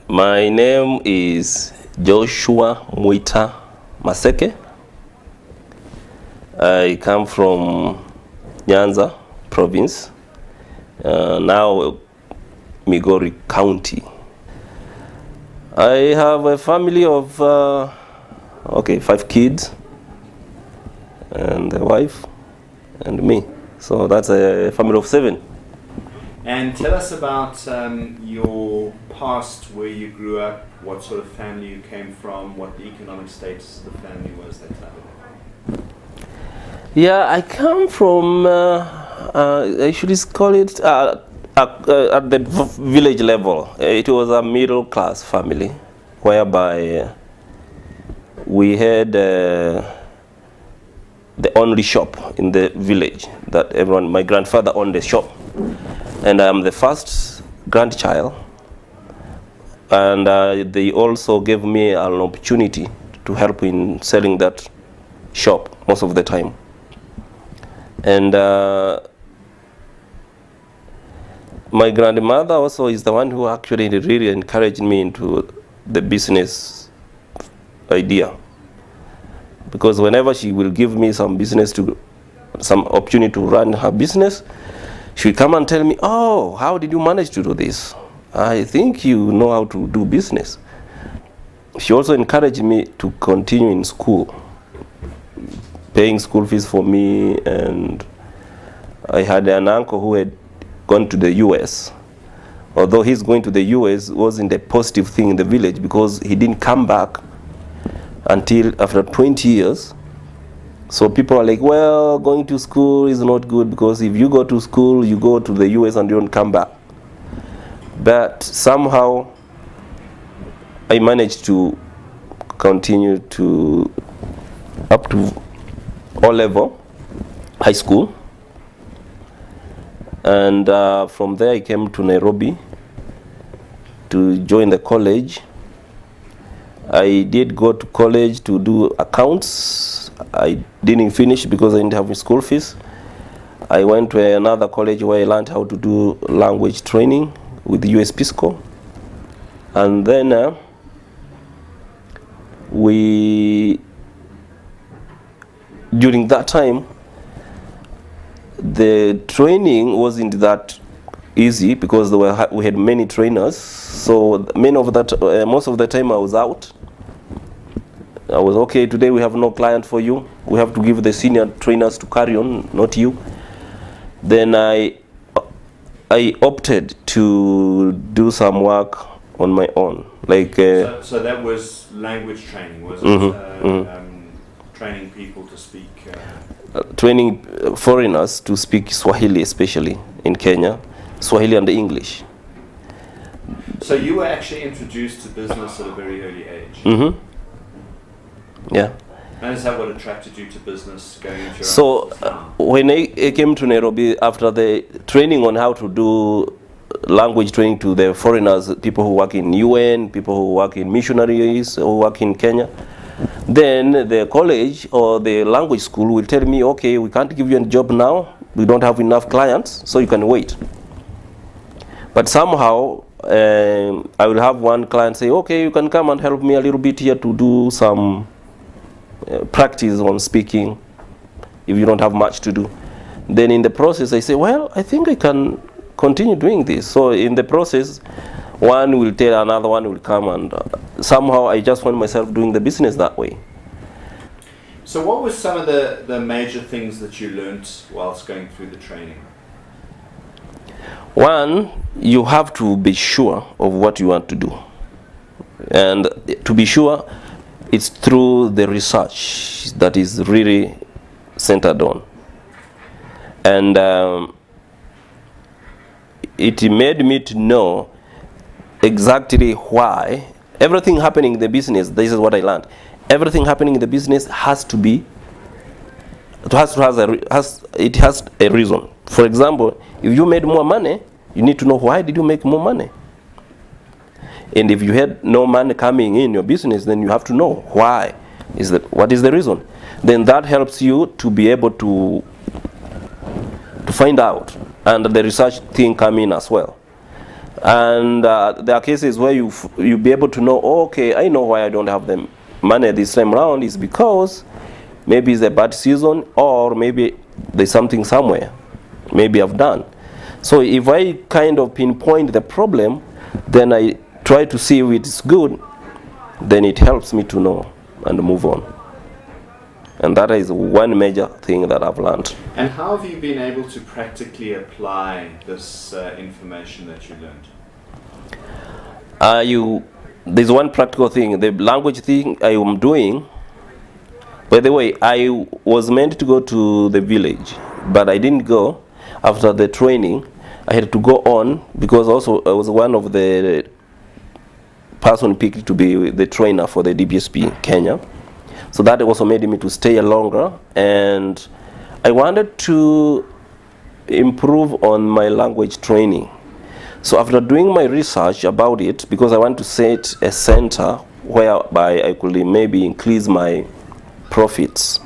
My name is Joshua Mwita Maseke. I come from Nyanza province, now Migori County. I have a family of 5 kids and a wife and me. So that's a family of 7. And tell us about your past, where you grew up, what sort of family you came from, what the economic status of the family was, that type of thing. Yeah, I come from, I should call it, at the village level. It was a middle class family, whereby we had the only shop in the village that everyone, my grandfather owned the shop. And I am the first grandchild, and they also gave me an opportunity to help in selling that shop most of the time. And my grandmother also is the one who actually really encouraged me into the business idea, because whenever she will give me some opportunity to run her business, she would come and tell me, "Oh, how did you manage to do this? I think you know how to do business." She also encouraged me to continue in school, paying school fees for me. And I had an uncle who had gone to the US. Although his going to the US wasn't a positive thing in the village, because he didn't come back until after 20 years. So people are like, well, going to school is not good, because if you go to school, you go to the US and you don't come back. But somehow I managed to continue to up to O-level, high school. And from there I came to Nairobi to join the college. I did go to college to do accounts. I didn't finish because I didn't have school fees. I went to another college where I learned how to do language training with US Peace Corps. And then during that time, the training wasn't that easy, because we had many trainers. So most of the time I was out. I was, okay, today we have no client for you. We have to give the senior trainers to carry on, not you. Then I opted to do some work on my own. Like so that was language training, was it? Training people to speak? Training foreigners to speak Swahili, especially in Kenya, Swahili and English. So you were actually introduced to business at a very early age? Mm-hmm. Yeah. And is that what attracted you to business, going into your So when I came to Nairobi, after the training on how to do language training to the foreigners, people who work in UN, people who work in missionaries, who work in Kenya, then the college or the language school will tell me, okay, we can't give you a job now, we don't have enough clients, so you can wait. But somehow I will have one client say, okay, you can come and help me a little bit here to do some practice on speaking, if you don't have much to do. Then in the process I say, well, I think I can continue doing this. So in the process, one will tell another, one will come, and somehow I just find myself doing the business that way. So what were some of the major things that you learned whilst going through the training? One, you have to be sure of what you want to do. And to be sure, it's through the research that is really centered on. And it made me to know exactly why everything happening in the business, this is what I learned, everything happening in the business has a reason. For example, if you made more money, you need to know why did you make more money. And if you had no money coming in your business, then you have to know why. What is the reason? Then that helps you to be able to find out, and the research thing come in as well. And there are cases where you be able to know, oh, okay, I know why I don't have the money this time around is because maybe it's a bad season, or maybe there's something somewhere maybe I've done. So if I kind of pinpoint the problem, then I try to see if it's good, then it helps me to know and move on. And that is one major thing that I've learned. And how have you been able to practically apply this information that you learned? There's one practical thing, the language thing I am doing. By the way, I was meant to go to the village, but I didn't go. After the training, I had to go on because also I was one of the person picked to be the trainer for the DBSP Kenya. So that also made me to stay longer, and I wanted to improve on my language training. So after doing my research about it, because I want to set a center whereby I could maybe increase my profits,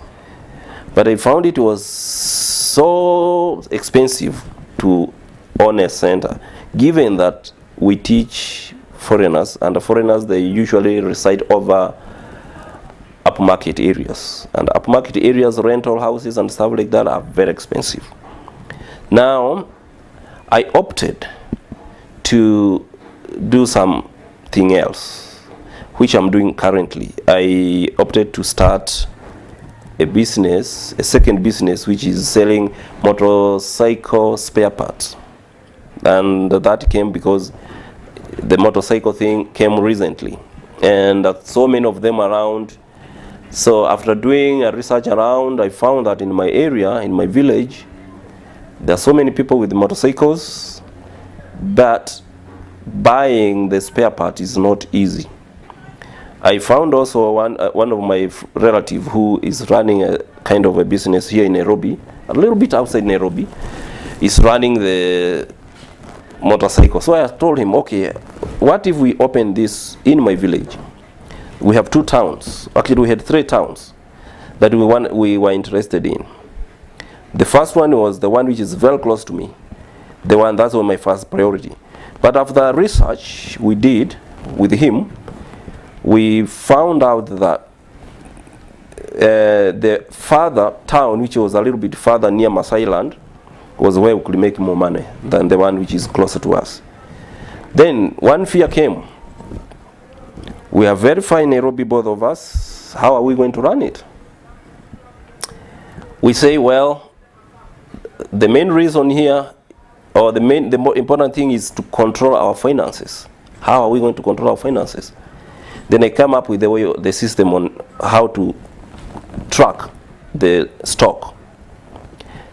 but I found it was so expensive to own a center, given that we teach foreigners, and the foreigners, they usually reside over upmarket areas, and upmarket areas, rental houses and stuff like that are very expensive. Now I opted to do something else, which I'm doing currently. I opted to start a second business, which is selling motorcycle spare parts. And that came because the motorcycle thing came recently, and so many of them around. So after doing a research around, I found that in my area, in my village, there are so many people with motorcycles, but buying the spare part is not easy. I found also one of my relatives who is running a kind of a business here in Nairobi, a little bit outside Nairobi, is running the motorcycle. So I told him, okay, what if we open this in my village? We have 2 towns. Actually, we had 3 towns that we were interested in. The first one was the one which is very close to me. That was my first priority. But after research we did with him, we found out that the further town, which was a little bit further near Masai Land, was where we could make more money than the one which is closer to us. Then one fear came. We are very far in Nairobi, both of us. How are we going to run it? We say, well, the main reason here, or the more important thing, is to control our finances. How are we going to control our finances? Then I come up with the system on how to track the stock,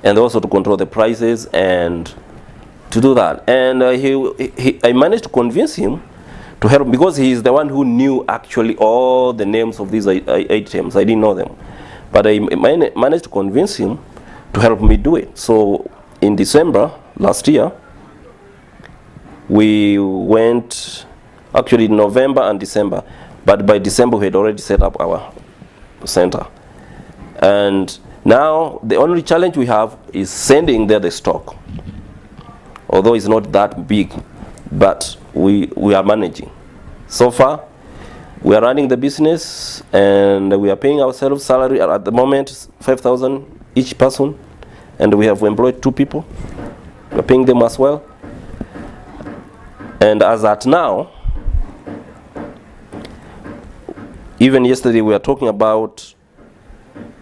and also to control the prices, and to do that. And I managed to convince him to help, because he is the one who knew actually all the names of these items. I didn't know them, but I managed to convince him to help me do it. So in December last year, we went, actually in November and December, but by December we had already set up our center. And now the only challenge we have is sending there the stock, although it's not that big, but we are managing. So far, we are running the business, and we are paying ourselves salary at the moment, 5,000 each person, and we have employed 2 people. We are paying them as well. And as at now, even yesterday we were talking about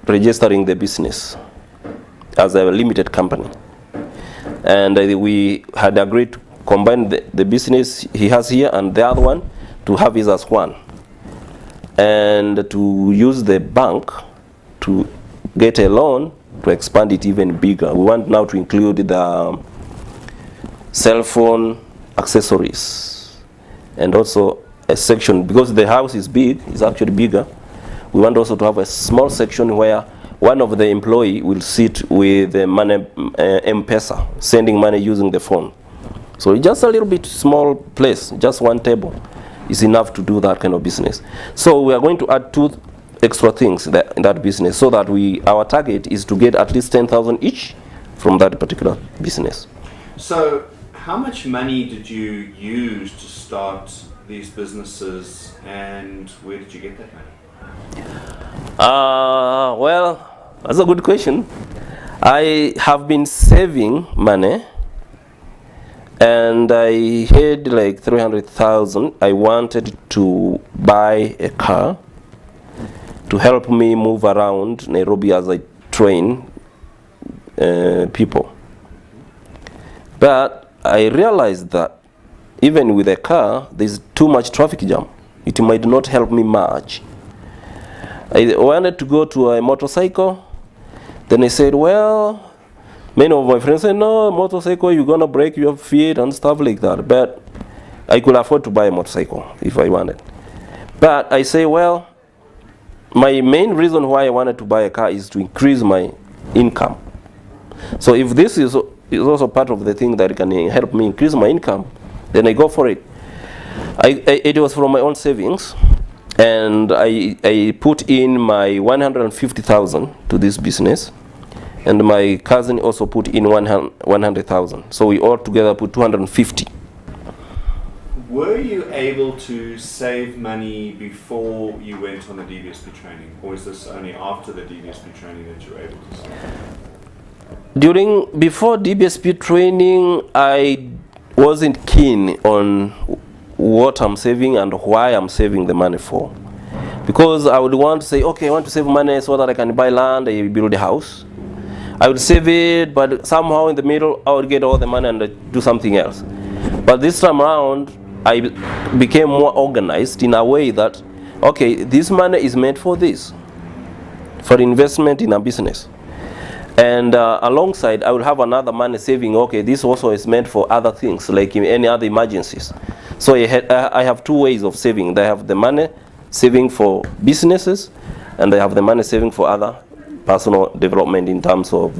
registering the business as a limited company, and we had agreed to combine the business he has here and the other one to have it as one, and to use the bank to get a loan to expand it even bigger. We want now to include the cell phone accessories, and also a section, because the house is big, it's actually bigger. We want also to have a small section where one of the employee will sit with the money, M-Pesa, sending money using the phone. So just a little bit small place, just one table is enough to do that kind of business. So we are going to add 2 extra things in that business, so that our target is to get at least 10,000 each from that particular business. So How much money did you use to start these businesses, and where did you get that money? Well, that's a good question. I have been saving money, and I had like 300,000. I wanted to buy a car to help me move around Nairobi as I train people. But I realized that even with a car, there's too much traffic jam. It might not help me much. I wanted to go to a motorcycle. Then I said, well, many of my friends said, no, motorcycle, you're going to break your feet and stuff like that. But I could afford to buy a motorcycle if I wanted. But I say, well, my main reason why I wanted to buy a car is to increase my income. So if this is also part of the thing that can help me increase my income, then I go for it. It was from my own savings, and I put in my 150,000 to this business, and my cousin also put in 100,000. So we all together put 250. Were you able to save money before you went on the DBSP training, or is this only after the DBSP training that you were able to save money? Before DBSP training, I wasn't keen on what I'm saving and why I'm saving the money for. Because I would want to say, okay, I want to save money so that I can buy land, I build a house. I would save it, but somehow in the middle, I would get all the money and do something else. But this time around, I became more organized in a way that, okay, this money is meant for this, for investment in a business. And alongside, I will have another money saving. Okay, this also is meant for other things, like in any other emergencies. So I have two ways of saving. I have the money saving for businesses, and I have the money saving for other personal development in terms of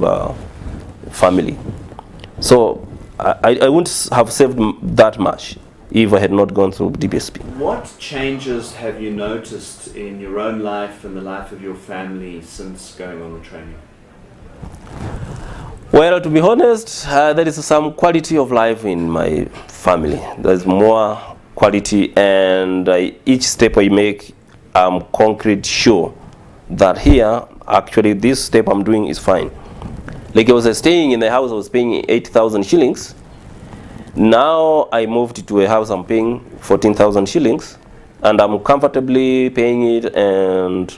family. So I wouldn't have saved that much if I had not gone through DBSP. What changes have you noticed in your own life and the life of your family since going on the training? Well, to be honest, there is some quality of life in my family. There's more quality, and each step I make, I'm concrete sure that here, actually, this step I'm doing is fine. Like I was staying in the house, I was paying 8,000 shillings. Now I moved to a house, I'm paying 14,000 shillings, and I'm comfortably paying it, and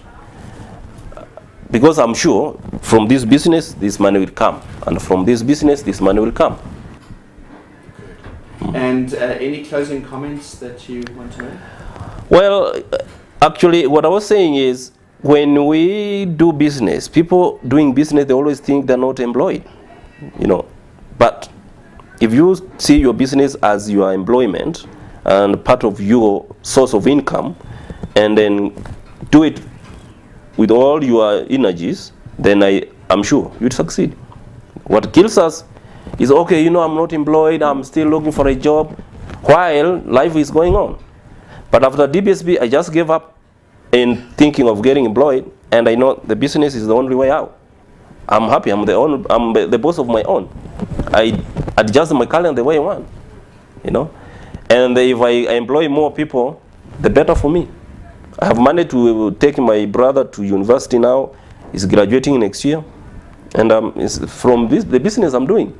because I'm sure from this business, this money will come. And from this business, this money will come. And any closing comments that you want to make? Well, actually, what I was saying is, when we do business, people doing business, they always think they're not employed, you know. But if you see your business as your employment and part of your source of income, and then do it with all your energies, then I'm sure you'd succeed. What kills us is, okay, you know, I'm not employed, I'm still looking for a job, while life is going on. But after DBSB, I just gave up in thinking of getting employed, and I know the business is the only way out. I'm happy, I'm the boss of my own. I adjust my calendar the way I want, you know. And if I employ more people, the better for me. I have managed to take my brother to university now. He's graduating next year. And it's from the business I'm doing.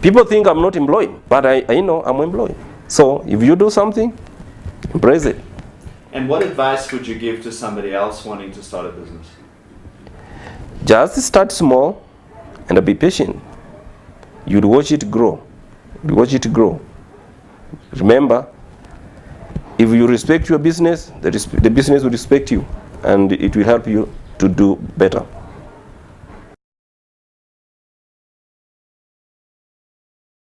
People think I'm not employed, but I know I'm employed. So if you do something, embrace it. And what advice would you give to somebody else wanting to start a business? Just start small and be patient. You'll watch it grow. You'll watch it grow. Remember, if you respect your business, the business will respect you, and it will help you to do better.